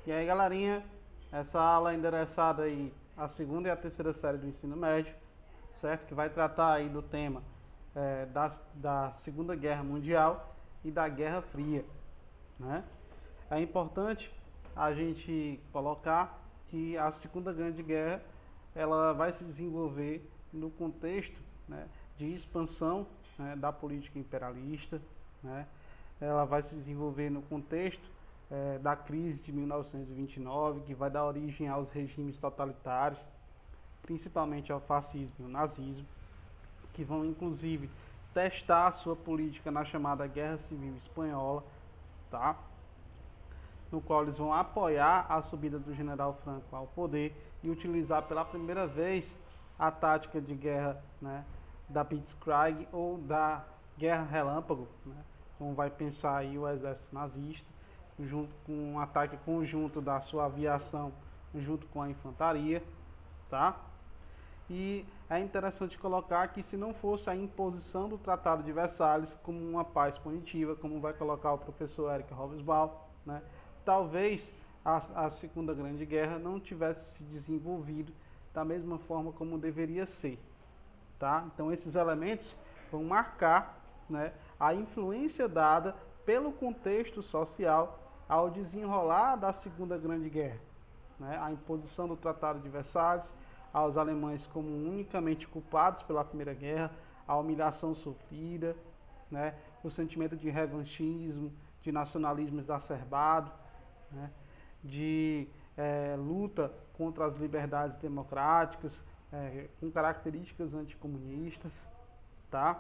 E aí, galerinha, essa aula é endereçada aí à segunda e à terceira série do ensino médio, certo? Que vai tratar aí do tema da Segunda Guerra Mundial e da Guerra Fria, né? É importante a gente colocar que a Segunda Grande Guerra ela vai se desenvolver no contexto, né, de expansão, né, da política imperialista, né? Ela vai se desenvolver no contexto da crise de 1929, que vai dar origem aos regimes totalitários, principalmente ao fascismo e ao nazismo, que vão inclusive testar a sua política na chamada Guerra Civil Espanhola, tá? No qual eles vão apoiar a subida do general Franco ao poder e utilizar pela primeira vez a tática de guerra, né, da Blitzkrieg ou da Guerra Relâmpago, né, como vai pensar aí o exército nazista, junto com um ataque conjunto da sua aviação junto com a infantaria, tá? E é interessante colocar que se não fosse a imposição do Tratado de Versalhes como uma paz punitiva, como vai colocar o professor Eric Hobsbawm, né, talvez a Segunda Grande Guerra não tivesse se desenvolvido da mesma forma como deveria ser, tá? Então esses elementos vão marcar, né, a influência dada pelo contexto social ao desenrolar da Segunda Grande Guerra, né? A imposição do Tratado de Versalhes aos alemães como unicamente culpados pela Primeira Guerra, a humilhação sofrida, né? O sentimento de revanchismo, de nacionalismo exacerbado, né? De luta contra as liberdades democráticas, com características anticomunistas, tá?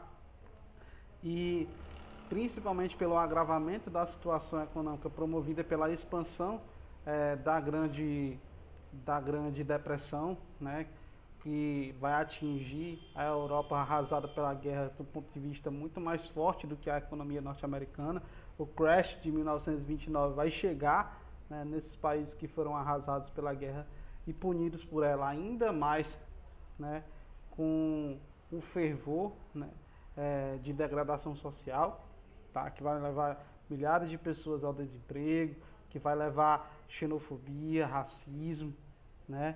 E principalmente pelo agravamento da situação econômica promovida pela expansão da Grande Depressão, né, que vai atingir a Europa arrasada pela guerra do ponto de vista muito mais forte do que a economia norte-americana. O crash de 1929 vai chegar, né, nesses países que foram arrasados pela guerra e punidos por ela ainda mais, né, com o fervor, né, de degradação social, tá, que vai levar milhares de pessoas ao desemprego, que vai levar xenofobia, racismo, né,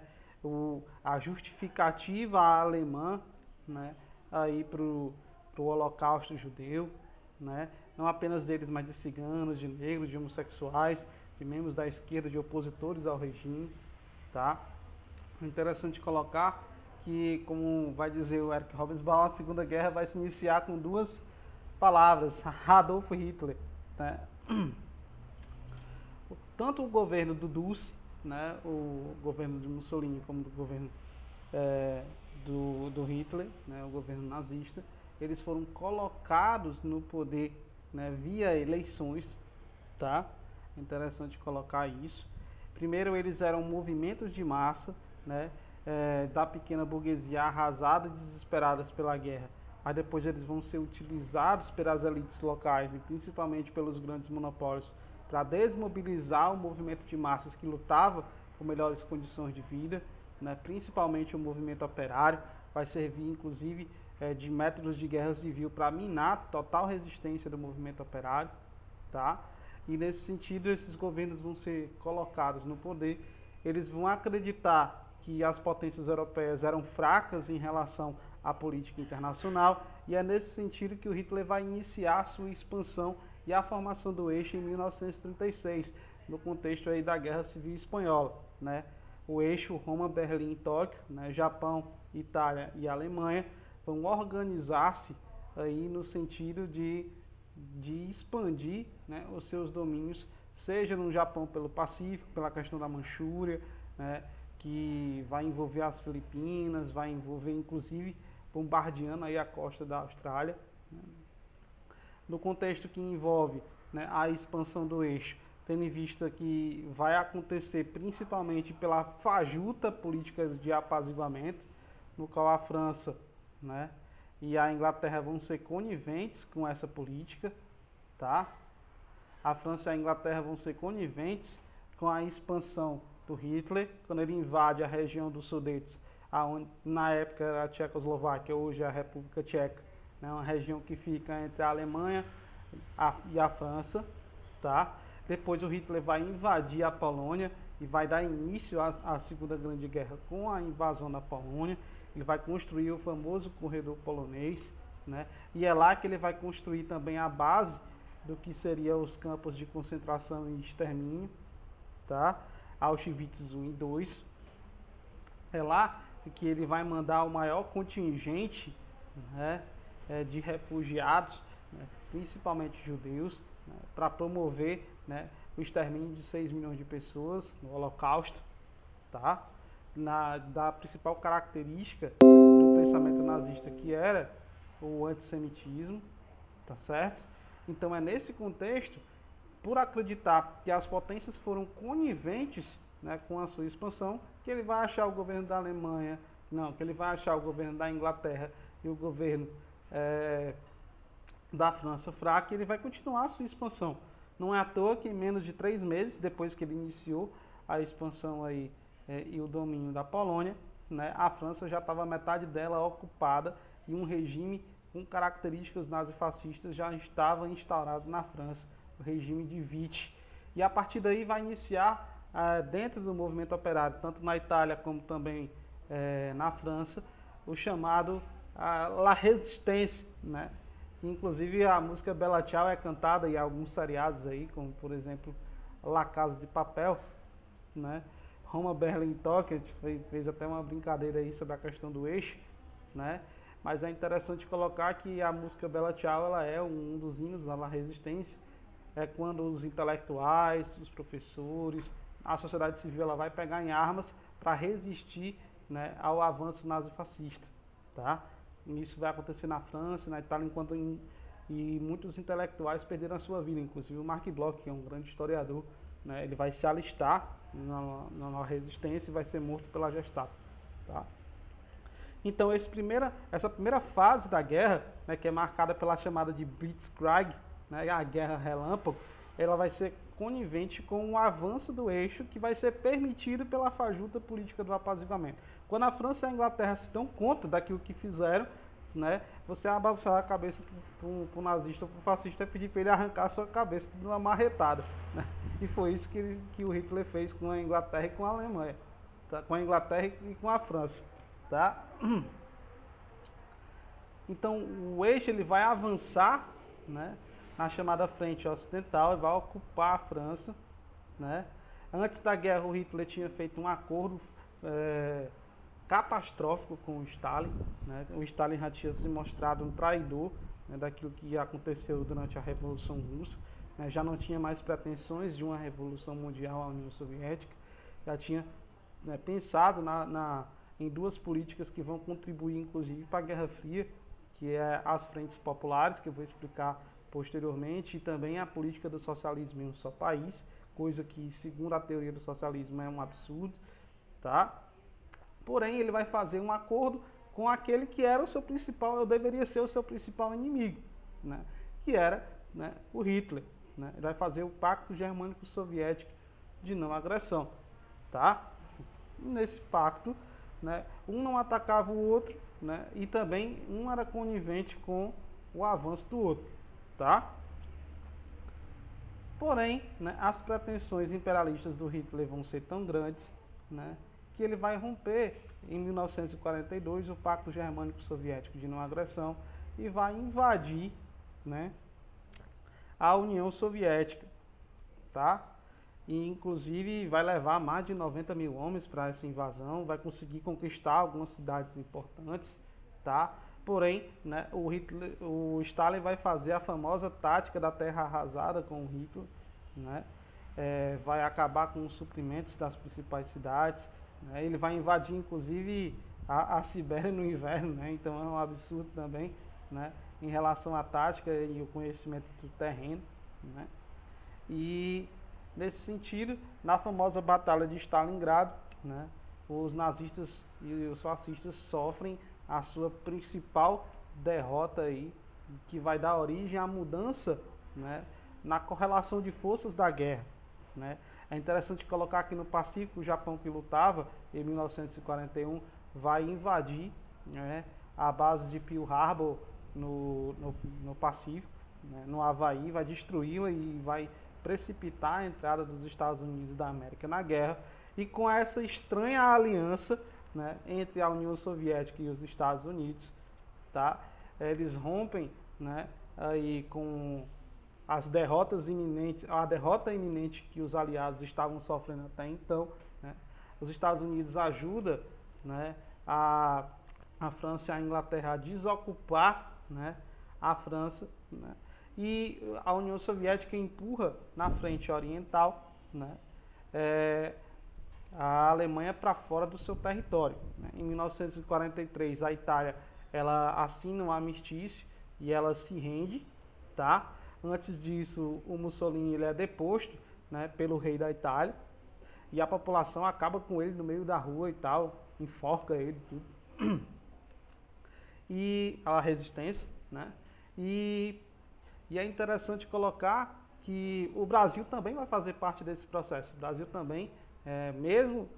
a justificativa alemã, né, aí para o Holocausto judeu, né, não apenas deles, mas de ciganos, de negros, de homossexuais, de membros da esquerda, de opositores ao regime, tá? Interessante colocar que, como vai dizer o Eric Hobsbawm, a Segunda Guerra vai se iniciar com duas palavras, Adolf Hitler, né? Tanto o governo do Dulce, né, o governo de Mussolini, como do governo do Hitler, né, o governo nazista, eles foram colocados no poder, né, via eleições, tá? É interessante colocar isso. Primeiro eles eram movimentos de massa, né, da pequena burguesia arrasada e desesperadas pela guerra. Aí depois eles vão ser utilizados pelas elites locais e principalmente pelos grandes monopólios para desmobilizar o movimento de massas que lutava por melhores condições de vida, né, principalmente o movimento operário. Vai servir inclusive de métodos de guerra civil para minar a total resistência do movimento operário, tá? E nesse sentido esses governos vão ser colocados no poder, eles vão acreditar que as potências europeias eram fracas em relação à política internacional, e é nesse sentido que o Hitler vai iniciar a sua expansão e a formação do eixo em 1936, no contexto aí da Guerra Civil Espanhola, né? O eixo Roma, Berlim e Tóquio, né? Japão, Itália e Alemanha vão organizar-se aí no sentido de expandir, né, os seus domínios, seja no Japão pelo Pacífico, pela questão da Manchúria, né, que vai envolver as Filipinas, vai envolver inclusive bombardeando aí a costa da Austrália, né? No contexto que envolve, né, a expansão do eixo, tendo em vista que vai acontecer principalmente pela fajuta política de apaziguamento, no qual a França, né, e a Inglaterra vão ser coniventes com essa política, tá? A França e a Inglaterra vão ser coniventes com a expansão do Hitler, quando ele invade a região dos Sudetos, aonde na época era a Tchecoslováquia, hoje é a República Tcheca, né, uma região que fica entre a Alemanha e a França, tá? Depois o Hitler vai invadir a Polônia e vai dar início à Segunda Grande Guerra com a invasão da Polônia. Ele vai construir o famoso corredor polonês, né? E é lá que ele vai construir também a base do que seriam os campos de concentração e extermínio, tá? Auschwitz I e II. É lá que ele vai mandar o maior contingente, né, de refugiados, né, principalmente judeus, né, para promover, né, o extermínio de 6 milhões de pessoas no Holocausto, tá? Da principal característica do pensamento nazista, que era o antissemitismo, tá certo? Então é nesse contexto, por acreditar que as potências foram coniventes, né, com a sua expansão, que ele vai achar o governo da Alemanha, não, que ele vai achar o governo da Inglaterra e o governo da França fraco, e ele vai continuar a sua expansão. Não é à toa que em menos de 3 meses, depois que ele iniciou a expansão aí, e o domínio da Polônia, né, a França já estava metade dela ocupada e um regime com características nazifascistas já estava instaurado na França, o regime de Vichy. E a partir daí vai iniciar, dentro do movimento operário, tanto na Itália como também na França, o chamado La Résistance, né? Inclusive a música Bella Ciao é cantada em alguns seriados aí, como por exemplo La Casa de Papel, né? Roma, Berlim, Tóquio, a gente fez até uma brincadeira aí sobre a questão do eixo, né? Mas é interessante colocar que a música Bella Ciao, ela é um dos hinos da resistência. É quando os intelectuais, os professores, a sociedade civil, ela vai pegar em armas para resistir, né, ao avanço nazifascista, tá? E isso vai acontecer na França, na Itália, e muitos intelectuais perderam a sua vida, inclusive o Marc Bloch, que é um grande historiador, né, ele vai se alistar na resistência e vai ser morto pela Gestapo, tá? Então essa primeira fase da guerra, né, que é marcada pela chamada de Blitzkrieg, né, a guerra relâmpago, ela vai ser conivente com o avanço do eixo, que vai ser permitido pela fajuta política do apaziguamento. Quando a França e a Inglaterra se dão conta daquilo que fizeram, né, você abaixar a cabeça para o nazista ou para o fascista e pedir para ele arrancar a sua cabeça de uma marretada, né? E foi isso que o Hitler fez com a Inglaterra e com a Alemanha, tá? Com a Inglaterra e com a França, tá? Então o eixo ele vai avançar, né, na chamada frente ocidental e vai ocupar a França, né? Antes da guerra o Hitler tinha feito um acordo catastrófico com o Stalin, né? O Stalin já tinha se mostrado um traidor, né, daquilo que aconteceu durante a Revolução Russa, né? Já não tinha mais pretensões de uma revolução mundial à União Soviética, já tinha, né, pensado em duas políticas que vão contribuir inclusive para a Guerra Fria, que é as frentes populares, que eu vou explicar posteriormente, e também a política do socialismo em um só país, coisa que, segundo a teoria do socialismo, é um absurdo, tá? Porém, ele vai fazer um acordo com aquele que era o seu principal, ou deveria ser o seu principal inimigo, né? Que era, né, o Hitler, né? Ele vai fazer o Pacto Germânico Soviético de não agressão, tá? E nesse pacto, né, um não atacava o outro, né, e também um era conivente com o avanço do outro, tá? Porém, né, as pretensões imperialistas do Hitler vão ser tão grandes, né, que ele vai romper em 1942 o Pacto Germânico Soviético de não agressão e vai invadir, né, a União Soviética, tá? E inclusive vai levar mais de 90 mil homens para essa invasão, vai conseguir conquistar algumas cidades importantes, tá? Porém, né, o Stalin vai fazer a famosa tática da terra arrasada com o Hitler, né? Vai acabar com os suprimentos das principais cidades, né? Ele vai invadir inclusive a Sibéria no inverno, né? Então é um absurdo também, né, em relação à tática e o conhecimento do terreno, né? E nesse sentido, na famosa Batalha de Stalingrado, né, os nazistas e os fascistas sofrem a sua principal derrota aí, que vai dar origem à mudança, né, na correlação de forças da guerra, né? É interessante colocar aqui no Pacífico, o Japão, que lutava em 1941, vai invadir, né, a base de Pearl Harbor no Pacífico, né, no Havaí, vai destruí-la e vai precipitar a entrada dos Estados Unidos da América na guerra, e com essa estranha aliança, né, entre a União Soviética e os Estados Unidos, tá? Eles rompem, né, aí com as derrotas iminentes, a derrota iminente que os aliados estavam sofrendo até então, né? Os Estados Unidos ajudam, né, a França e a Inglaterra a desocupar, né, a França, né, e a União Soviética empurra na frente oriental, né, a Alemanha para fora do seu território, né? Em 1943, a Itália ela assina um armistício e ela se rende, tá? Antes disso, o Mussolini ele é deposto, né, pelo rei da Itália, e a população acaba com ele no meio da rua e tal, enforca ele tudo. E a resistência, né? E é interessante colocar que o Brasil também vai fazer parte desse processo. O Brasil também, mesmo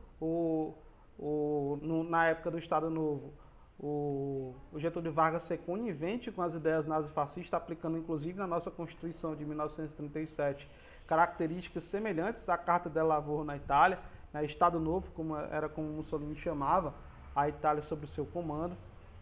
na época do Estado Novo, o Getúlio Vargas ser conivente com as ideias nazifascistas, aplicando inclusive na nossa Constituição de 1937 características semelhantes à Carta del Lavoro na Itália, né, Estado Novo, como Mussolini chamava a Itália sob o seu comando,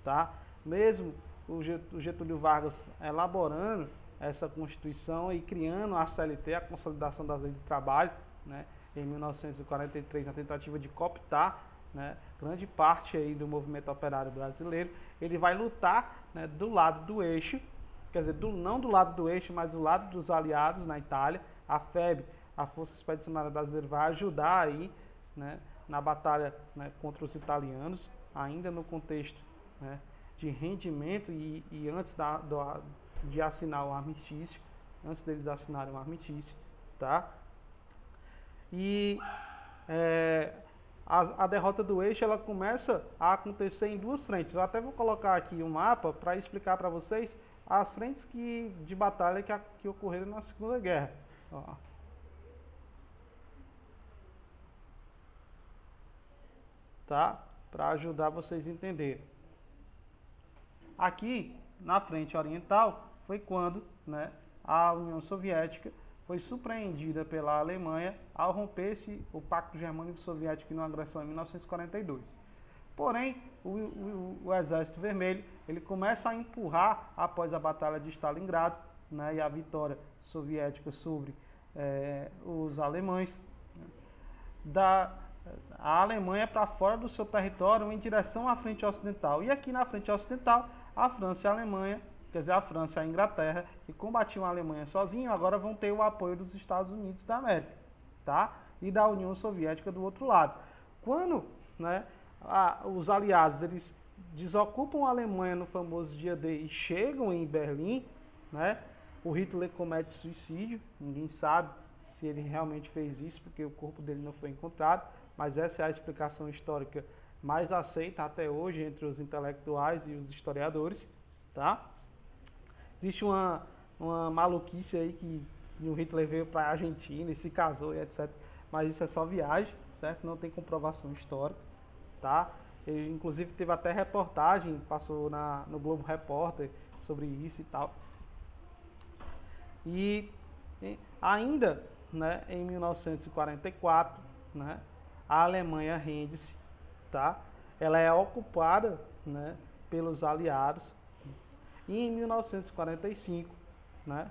tá? Mesmo o Getúlio Vargas elaborando essa Constituição e criando a CLT, a Consolidação das Leis de Trabalho, né, em 1943, na tentativa de cooptar, né, grande parte aí do movimento operário brasileiro, ele vai lutar, né, do lado do eixo, quer dizer, não do lado do eixo, mas do lado dos aliados na Itália. A FEB, a Força Expedicionária Brasileira, vai ajudar aí, né, na batalha, né, contra os italianos, ainda no contexto, né, de rendimento e antes de assinar o armistício, antes deles assinarem o armistício, tá? E a derrota do eixo ela começa a acontecer em duas frentes. Eu até vou colocar aqui um mapa para explicar para vocês as frentes de batalha que ocorreram na Segunda Guerra. Ó. Tá? Para ajudar vocês a entenderem. Aqui, na frente oriental, foi quando, né, a União Soviética foi surpreendida pela Alemanha ao romper-se o Pacto Germânico-Soviético numa agressão em 1942. Porém, o Exército Vermelho ele começa a empurrar após a Batalha de Stalingrado, né, e a vitória soviética sobre os alemães, né, a Alemanha para fora do seu território em direção à frente ocidental. E aqui na frente ocidental, a França e a Alemanha, quer dizer, a França e a Inglaterra, que combatiam a Alemanha sozinho, agora vão ter o apoio dos Estados Unidos da América, tá? E da União Soviética do outro lado. Quando, né, os aliados eles desocupam a Alemanha no famoso dia D e chegam em Berlim, né, o Hitler comete suicídio, ninguém sabe se ele realmente fez isso, porque o corpo dele não foi encontrado, mas essa é a explicação histórica mais aceita até hoje entre os intelectuais e os historiadores, tá? Existe uma maluquice aí que o Hitler veio para a Argentina e se casou e etc. Mas isso é só viagem, certo? Não tem comprovação histórica, tá? Inclusive teve até reportagem, passou no Globo Repórter sobre isso e tal. E ainda, né, em 1944, né, a Alemanha rende-se, tá? Ela é ocupada, né, pelos aliados. E em 1945, né,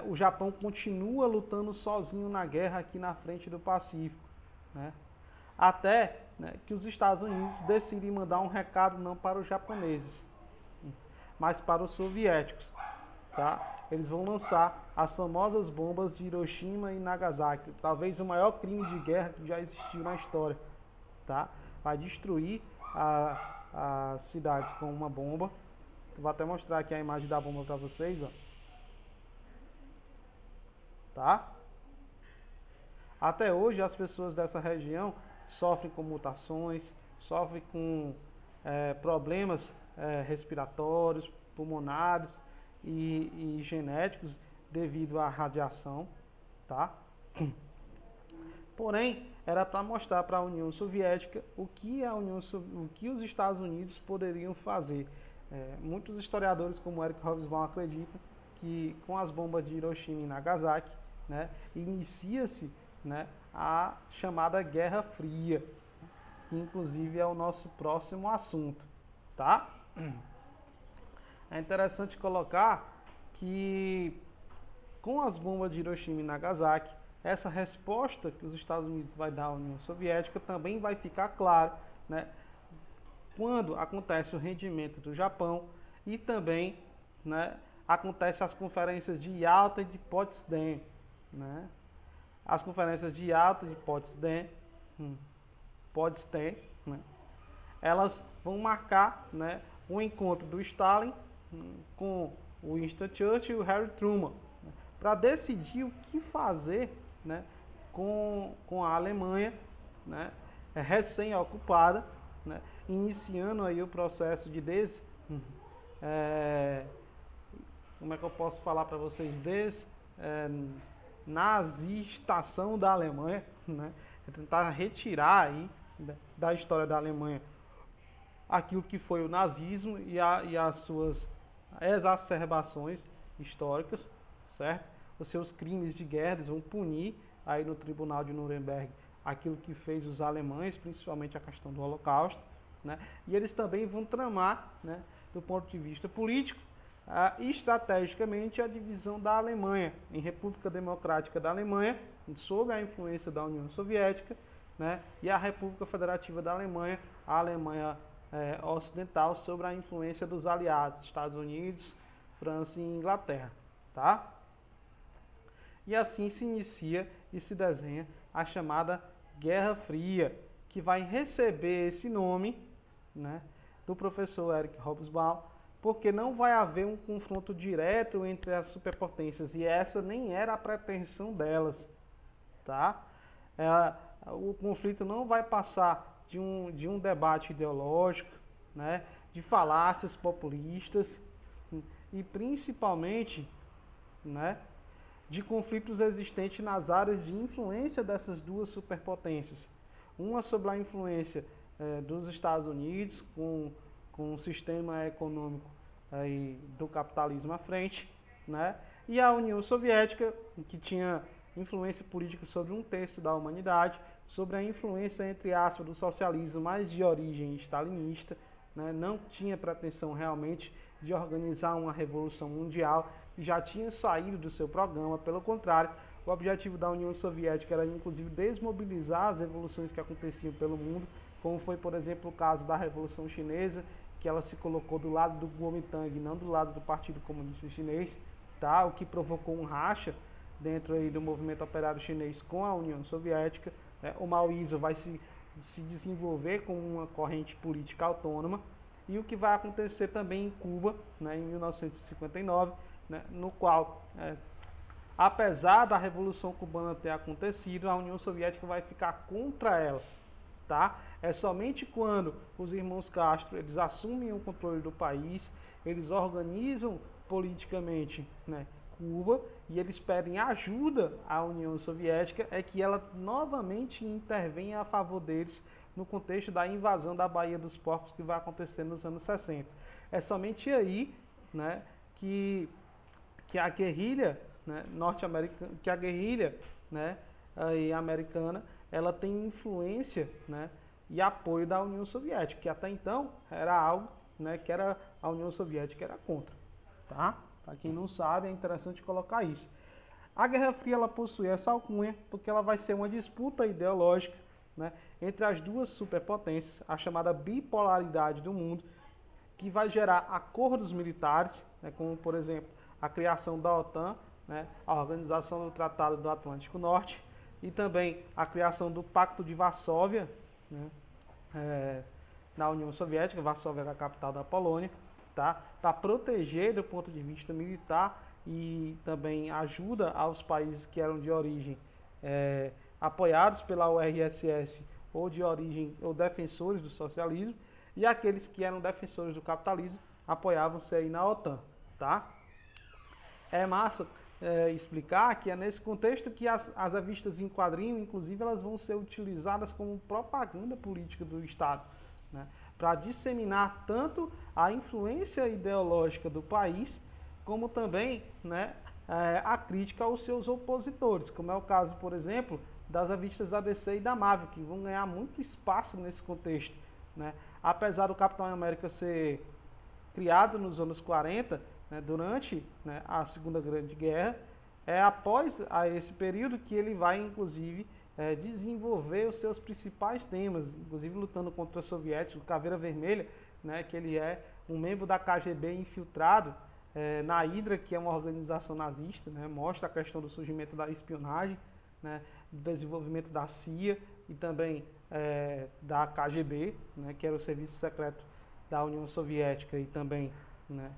o Japão continua lutando sozinho na guerra aqui na frente do Pacífico, né, até, né, que os Estados Unidos decidem mandar um recado não para os japoneses, mas para os soviéticos. Tá? Eles vão lançar as famosas bombas de Hiroshima e Nagasaki, talvez o maior crime de guerra que já existiu na história. Tá? Vai destruir as cidades com uma bomba. Vou até mostrar aqui a imagem da bomba para vocês. Ó. Tá? Até hoje as pessoas dessa região sofrem com mutações, sofrem com problemas respiratórios, pulmonares e genéticos devido à radiação, tá? Porém, era para mostrar para a União Soviética o que os Estados Unidos poderiam fazer. Muitos historiadores como Eric Hobsbawm acreditam que com as bombas de Hiroshima e Nagasaki, né, inicia-se, né, a chamada Guerra Fria, que inclusive é o nosso próximo assunto, tá? É interessante colocar que com as bombas de Hiroshima e Nagasaki, essa resposta que os Estados Unidos vai dar à União Soviética também vai ficar claro, né, quando acontece o rendimento do Japão e também, né, acontece as conferências de Yalta e de Potsdam, né? As conferências de Yalta e de Potsdam, né, elas vão marcar, né, o encontro do Stalin com o Winston Churchill e o Harry Truman, né, para decidir o que fazer, né, com a Alemanha, né, recém-ocupada, né, iniciando aí o processo de como é que eu posso falar para vocês, nazistação da Alemanha, né, tentar retirar aí da história da Alemanha aquilo que foi o nazismo e as suas exacerbações históricas, certo? Os seus crimes de guerra, eles vão punir aí no Tribunal de Nuremberg aquilo que fez os alemães, principalmente a questão do Holocausto, né? E eles também vão tramar, né, do ponto de vista político, estrategicamente a divisão da Alemanha em República Democrática da Alemanha, sob a influência da União Soviética, né, e a República Federativa da Alemanha, a Alemanha Ocidental, sob a influência dos aliados, Estados Unidos, França e Inglaterra, tá? E assim se inicia e se desenha a chamada Guerra Fria, que vai receber esse nome, né, do professor Eric Hobsbawm, porque não vai haver um confronto direto entre as superpotências, e essa nem era a pretensão delas, tá? O conflito não vai passar de um debate ideológico, né, de falácias populistas e principalmente, né, de conflitos existentes nas áreas de influência dessas duas superpotências. Uma sob a influência dos Estados Unidos, com um sistema econômico aí do capitalismo à frente, né? E a União Soviética, que tinha influência política sobre um terço da humanidade, sobre a influência, entre aspas, do socialismo, mas de origem stalinista, né? Não tinha pretensão realmente de organizar uma revolução mundial, e já tinha saído do seu programa. Pelo contrário, o objetivo da União Soviética era inclusive desmobilizar as revoluções que aconteciam pelo mundo, como foi, por exemplo, o caso da Revolução Chinesa, que ela se colocou do lado do Kuomintang, não do lado do Partido Comunista Chinês, tá? O que provocou um racha dentro aí do movimento operário chinês com a União Soviética. O maoísmo vai se desenvolver como uma corrente política autônoma, e o que vai acontecer também em Cuba, né, em 1959, né, no qual, apesar da Revolução Cubana ter acontecido, a União Soviética vai ficar contra ela, tá? É somente quando os irmãos Castro eles assumem o controle do país, eles organizam politicamente, né, Cuba, e eles pedem ajuda à União Soviética, é que ela novamente intervém a favor deles no contexto da invasão da Baía dos Porcos, que vai acontecer nos anos 60. É somente aí, né, que a guerrilha, né, norte-americana, que a guerrilha, né, aí, americana, ela tem influência, né, e apoio da União Soviética, que até então era algo, né, que era a União Soviética era contra, tá? Para quem não sabe, é interessante colocar isso. A Guerra Fria ela possui essa alcunha porque ela vai ser uma disputa ideológica, né, entre as duas superpotências, a chamada bipolaridade do mundo, que vai gerar acordos militares, né, como, por exemplo, a criação da OTAN, né, a Organização do Tratado do Atlântico Norte, e também a criação do Pacto de Varsóvia, né, na União Soviética. Varsóvia era a capital da Polônia, tá? Para proteger do ponto de vista militar, e também ajuda aos países que eram de origem apoiados pela URSS ou de origem ou defensores do socialismo, e aqueles que eram defensores do capitalismo apoiavam-se aí na OTAN, tá? É massa explicar que é nesse contexto que as revistas em quadrinho, inclusive, elas vão ser utilizadas como propaganda política do Estado, né, para disseminar tanto a influência ideológica do país, como também, né, a crítica aos seus opositores, como é o caso, por exemplo, das revistas da DC e da Marvel, que vão ganhar muito espaço nesse contexto, né? Apesar do Capitão América ser criado nos anos 40, né, durante, né, a Segunda Grande Guerra, é após esse período que ele vai, inclusive, desenvolver os seus principais temas, inclusive lutando contra os soviéticos, Caveira Vermelha, né, que ele é um membro da KGB infiltrado na Hydra, que é uma organização nazista, né, mostra a questão do surgimento da espionagem, né, do desenvolvimento da CIA e também da KGB, né, que era o Serviço Secreto da União Soviética, e também, né,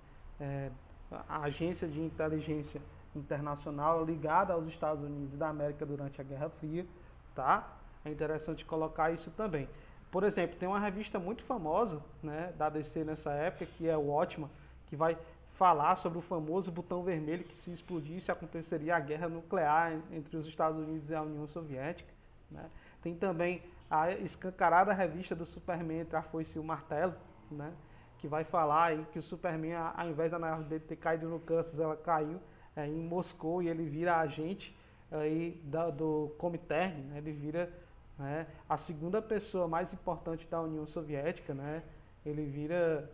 a Agência de Inteligência Internacional ligada aos Estados Unidos da América durante a Guerra Fria, tá? É interessante colocar isso também. Por exemplo, tem uma revista muito famosa, né, da DC nessa época, que é o Watchman, que vai falar sobre o famoso botão vermelho, que se explodisse aconteceria a guerra nuclear entre os Estados Unidos e a União Soviética, né? Tem também a escancarada revista do Superman entre a foice e o martelo, né, que vai falar aí que o Superman, ao invés da nave dele ter caído no Kansas, ela caiu em Moscou, e ele vira agente aí do Comintern, né, ele vira, né, a segunda pessoa mais importante da União Soviética, né, ele vira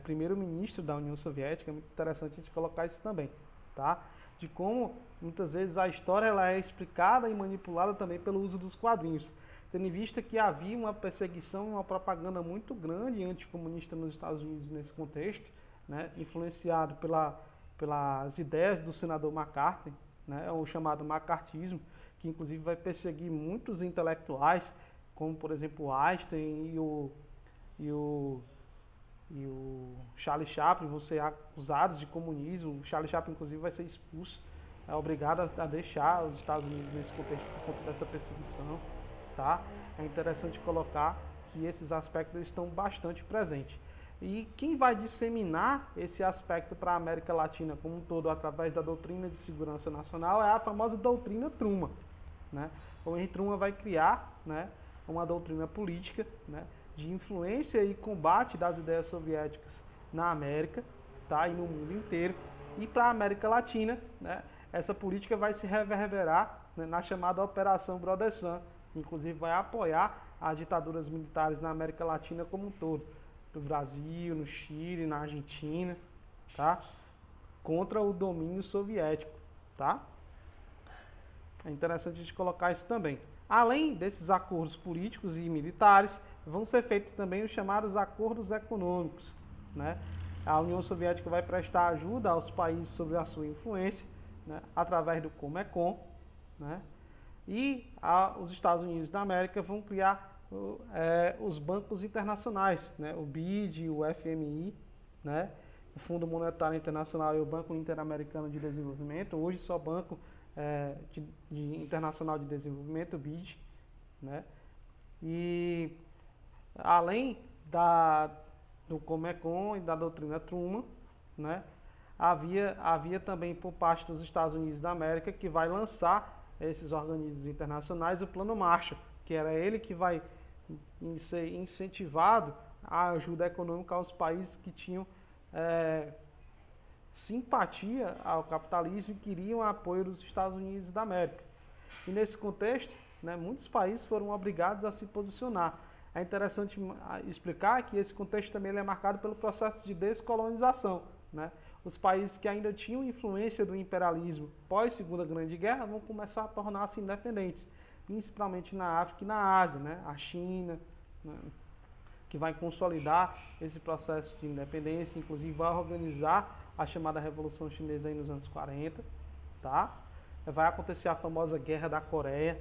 primeiro-ministro da União Soviética. É muito interessante a gente colocar isso também, tá? De como muitas vezes a história ela é explicada e manipulada também pelo uso dos quadrinhos, tendo em vista que havia uma perseguição e uma propaganda muito grande anticomunista nos Estados Unidos nesse contexto, né, influenciado pelas ideias do senador McCarthy, né, o chamado macartismo, que inclusive vai perseguir muitos intelectuais, como por exemplo Einstein e o Charlie Chaplin, vão ser acusados de comunismo. O Charlie Chaplin inclusive vai ser expulso, é obrigado a deixar os Estados Unidos nesse contexto por conta dessa perseguição, tá? É interessante colocar que esses aspectos estão bastante presentes. E quem vai disseminar esse aspecto para a América Latina como um todo através da doutrina de segurança nacional é a famosa doutrina Truman, né? O Henry Truman vai criar, né, uma doutrina política, né, de influência e combate das ideias soviéticas na América, tá, e no mundo inteiro. E para a América Latina, né, essa política vai se reverberar, né, na chamada Operação Brother Sun, que inclusive vai apoiar as ditaduras militares na América Latina como um todo, no Brasil, no Chile, na Argentina, tá, contra o domínio soviético, tá? É interessante a gente colocar isso também. Além desses acordos políticos e militares, vão ser feitos também os chamados acordos econômicos, né? A União Soviética vai prestar ajuda aos países sob a sua influência, né, através do Comecon, né? E os Estados Unidos da América vão criar os bancos internacionais, né? O BID, o FMI, né? O Fundo Monetário Internacional e o Banco Interamericano de Desenvolvimento, hoje só Banco Internacional de Desenvolvimento, o BID, né? E além do Comecon e da doutrina Truman, né, havia também por parte dos Estados Unidos da América, que vai lançar esses organismos internacionais, o Plano Marshall, que era ele que vai ser incentivado a ajuda econômica aos países que tinham simpatia ao capitalismo e queriam apoio dos Estados Unidos da América. E nesse contexto, né, muitos países foram obrigados a se posicionar. É interessante explicar que esse contexto também é marcado pelo processo de descolonização, né? Os países que ainda tinham influência do imperialismo pós-Segunda Grande Guerra vão começar a tornar-se independentes, principalmente na África e na Ásia, né? A China, né, que vai consolidar esse processo de independência, inclusive vai organizar a chamada Revolução Chinesa aí nos anos 40, tá? Vai acontecer a famosa Guerra da Coreia,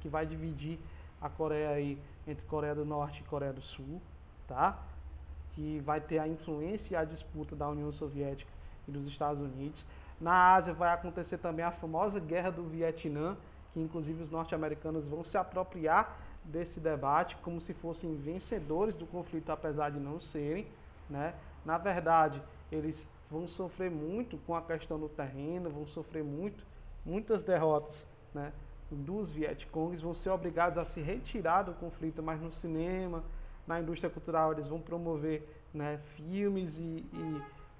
que vai dividir a Coreia aí entre Coreia do Norte e Coreia do Sul, tá? Que vai ter a influência e a disputa da União Soviética e dos Estados Unidos. Na Ásia vai acontecer também a famosa Guerra do Vietnã, que inclusive os norte-americanos vão se apropriar desse debate como se fossem vencedores do conflito, apesar de não serem, né? Na verdade, eles vão sofrer muito com a questão do terreno, vão sofrer muitas derrotas, né, dos Vietcongs, vão ser obrigados a se retirar do conflito, mas no cinema, na indústria cultural, eles vão promover, né, filmes e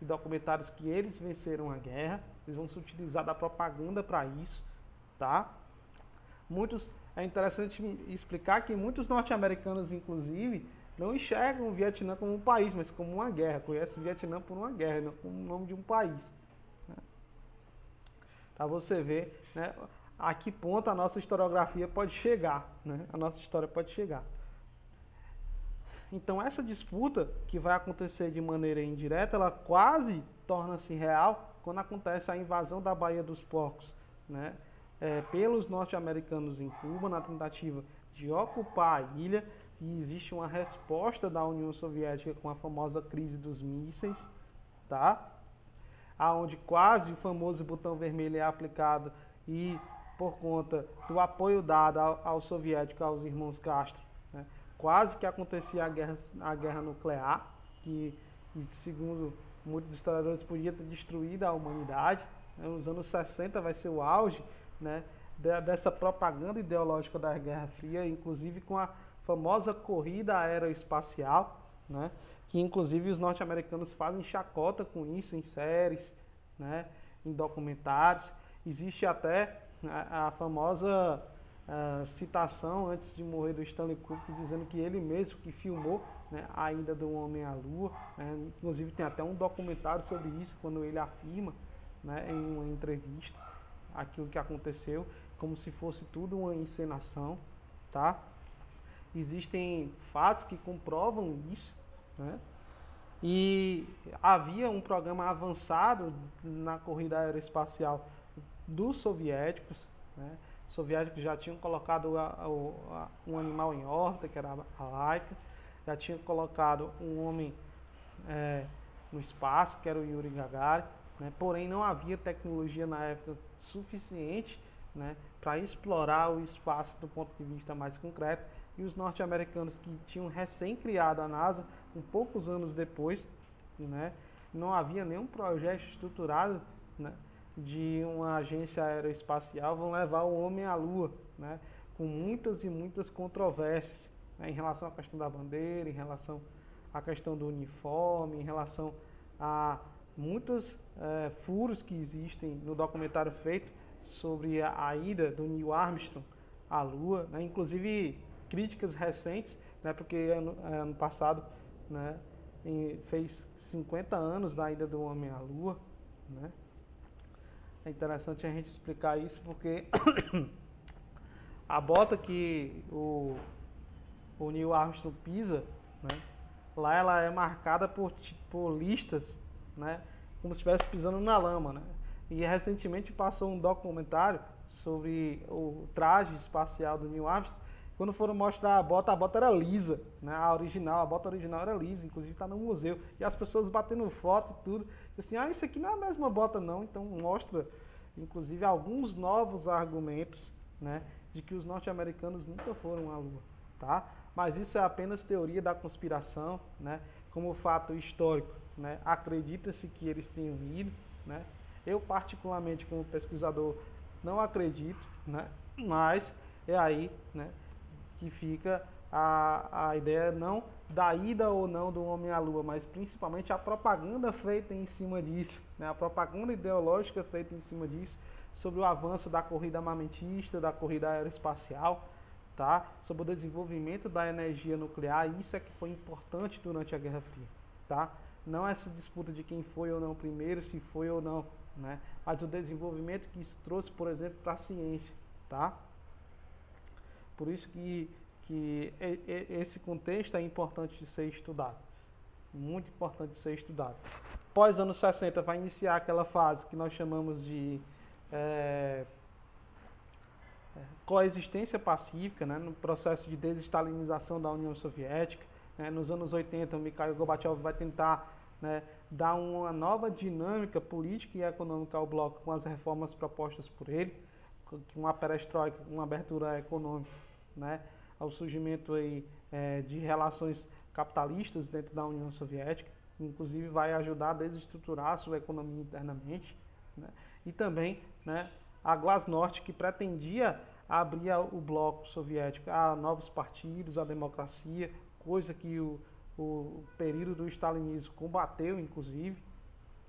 documentários que eles venceram a guerra, eles vão se utilizar da propaganda para isso, tá? É interessante explicar que muitos norte-americanos, inclusive, não enxergam o Vietnã como um país, mas como uma guerra. Conhecem o Vietnã por uma guerra, não como o nome de um país. Né? Para você ver, né, a que ponto a nossa historiografia pode chegar, né? A nossa história pode chegar. Então essa disputa que vai acontecer de maneira indireta, ela quase torna-se real quando acontece a invasão da Baía dos Porcos, né? Pelos norte-americanos em Cuba, na tentativa de ocupar a ilha, e existe uma resposta da União Soviética com a famosa crise dos mísseis, tá? Aonde quase o famoso botão vermelho é aplicado e por conta do apoio dado ao soviético, aos irmãos Castro, né? Quase que acontecia a guerra nuclear, que segundo muitos historiadores podia ter destruído a humanidade. Nos anos 60 vai ser o auge, né, dessa propaganda ideológica da Guerra Fria, inclusive com a famosa corrida aeroespacial, né, que inclusive os norte-americanos fazem chacota com isso em séries, né, em documentários. Existe até a famosa citação antes de morrer do Stanley Kubrick, dizendo que ele mesmo que filmou, né, a ida do homem à Lua, né, inclusive tem até um documentário sobre isso, quando ele afirma, né, em uma entrevista aquilo que aconteceu, como se fosse tudo uma encenação, tá? Existem fatos que comprovam isso, né? E havia um programa avançado na corrida aeroespacial dos soviéticos, né? Os soviéticos já tinham colocado um animal em órbita, que era a Laika, já tinham colocado um homem no espaço, que era o Yuri Gagarin, né? Porém não havia tecnologia na época suficiente, né, para explorar o espaço do ponto de vista mais concreto, e os norte-americanos que tinham recém-criado a NASA, poucos anos depois, né, não havia nenhum projeto estruturado, né, de uma agência aeroespacial, vão levar o homem à Lua, né, com muitas e muitas controvérsias, né, em relação à questão da bandeira, em relação à questão do uniforme, em relação a muitos furos que existem no documentário feito sobre a ida do Neil Armstrong à Lua, né? Inclusive críticas recentes, né? Porque ano passado, né, fez 50 anos da ida do homem à Lua, né? É interessante a gente explicar isso porque a bota que o Neil Armstrong pisa, né, lá ela é marcada por listas, né, como se estivesse pisando na lama, né? E recentemente passou um documentário sobre o traje espacial do Neil Armstrong. Quando foram mostrar a bota era lisa, né? A bota original era lisa, inclusive está no museu. E as pessoas batendo foto e tudo. E assim, isso aqui não é a mesma bota não. Então mostra, inclusive, alguns novos argumentos, né, de que os norte-americanos nunca foram à Lua, tá? Mas isso é apenas teoria da conspiração, né? Como fato histórico, né? Acredita-se que eles tenham ido, né? Eu, particularmente, como pesquisador, não acredito, né? Mas é aí, né, que fica a ideia não da ida ou não do homem à Lua, mas principalmente a propaganda feita em cima disso, né? A propaganda ideológica feita em cima disso, sobre o avanço da corrida armamentista, da corrida aeroespacial, tá? Sobre o desenvolvimento da energia nuclear. Isso é que foi importante durante a Guerra Fria, tá? Não essa disputa de quem foi ou não primeiro, se foi ou não, né? Mas o desenvolvimento que isso trouxe, por exemplo, para a ciência, tá? Por isso que esse contexto é importante de ser estudado, muito importante de ser estudado. Pós anos 60 vai iniciar aquela fase que nós chamamos de coexistência pacífica, né, no processo de desestalinização da União Soviética, né? Nos anos 80, o Mikhail Gorbachev vai tentar, né, dar uma nova dinâmica política e econômica ao bloco com as reformas propostas por ele, uma perestroika, uma abertura econômica, né, ao surgimento aí, de relações capitalistas dentro da União Soviética, inclusive vai ajudar a desestruturar a sua economia internamente, né? E também, né, a Glasnost, que pretendia abrir o bloco soviético a novos partidos, a democracia, coisa que o período do stalinismo combateu, inclusive,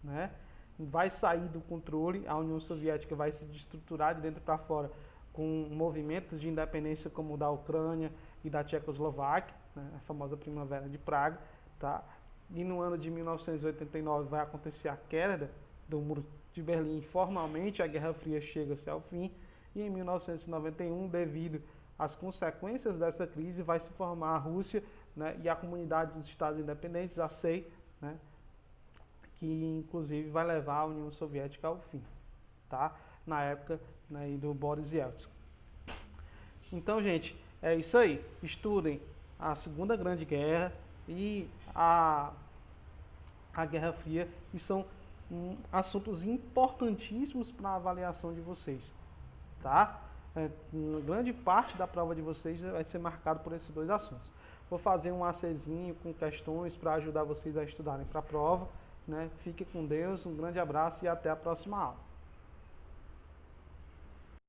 né? vai sair do controle, a União Soviética vai se destruturar de dentro para fora com movimentos de independência como o da Ucrânia e da Tchecoslováquia, né, a famosa Primavera de Praga, tá? E no ano de 1989 vai acontecer a queda do Muro de Berlim. Formalmente a Guerra Fria chega-se ao fim, e em 1991, devido às consequências dessa crise, vai se formar a Rússia, né, e a Comunidade dos Estados Independentes, a CEI, né, que inclusive vai levar a União Soviética ao fim, tá? Na época, né, do Boris Yeltsin. Então, gente, é isso aí. Estudem a Segunda Grande Guerra e a Guerra Fria, que são assuntos importantíssimos para a avaliação de vocês, tá? Uma grande parte da prova de vocês vai ser marcado por esses dois assuntos. Vou fazer um ACzinho com questões para ajudar vocês a estudarem para a prova, né? Fique com Deus, um grande abraço e até a próxima aula.